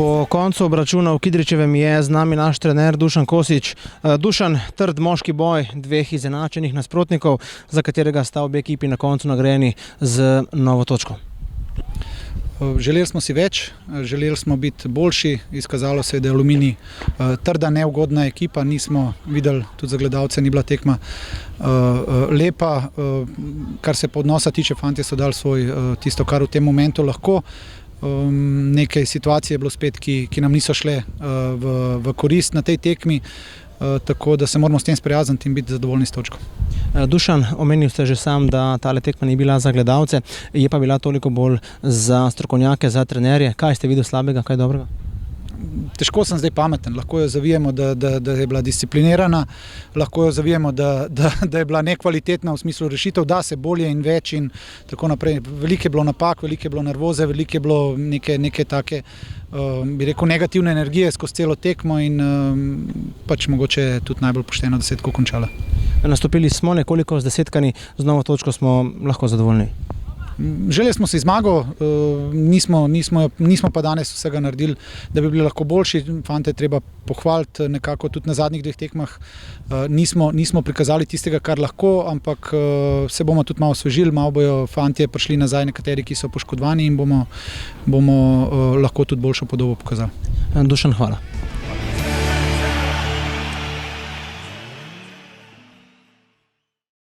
Po koncu obračuna v Kidričevem je z nami naš trener Dušan Kosič. Dušan, trd moški boj dveh izenačenih nasprotnikov, za katerega sta obe ekipi na koncu nagrajeni z novo točko. Želeli smo si več, želeli smo biti boljši, izkazalo se je, da je Aluminij trda, neugodna ekipa, nismo videli, tudi za gledalce ni bila tekma lepa. Kar se podnosa tiče, fantje so dali svoj tisto, kar v tem momentu lahko. Nekaj situacij je bilo spet, ki nam niso šle v korist na tej tekmi, tako da se moramo s tem sprijazniti in biti zadovoljni s točko. Dušan, omenil ste že sam, da tale tekma ni bila za gledalce, je pa bila toliko bolj za strokovnjake, za trenerje. Kaj ste videli slabega, kaj dobrega? Težko sem zdaj pameten, lahko jo zavijemo, da je bila disciplinirana, lahko jo zavijemo, da je bila nekvalitetna v smislu rešitev, da se bolje in več in tako naprej. Veliko je bilo napak, veliko je bilo nervoze, veliko je bilo neke take, bi rekel, negativne energije skozi celo tekmo in pač mogoče tudi najbolj pošteno, da se je tako končala. Nastopili smo nekoliko zdesetkani, z novo točko smo lahko zadovoljni. Želeli smo si zmago, nismo pa danes vsega naredili, da bi bili lahko boljši. Fante treba pohvaliti, nekako tudi na zadnjih dveh tekmah nismo prikazali tistega, kar lahko, ampak se bomo tudi malo osvežili, malo bojo fantje prišli nazaj, nekateri, ki so poškodovani in bomo lahko tudi boljšo podobo pokazali. Dušan, hvala.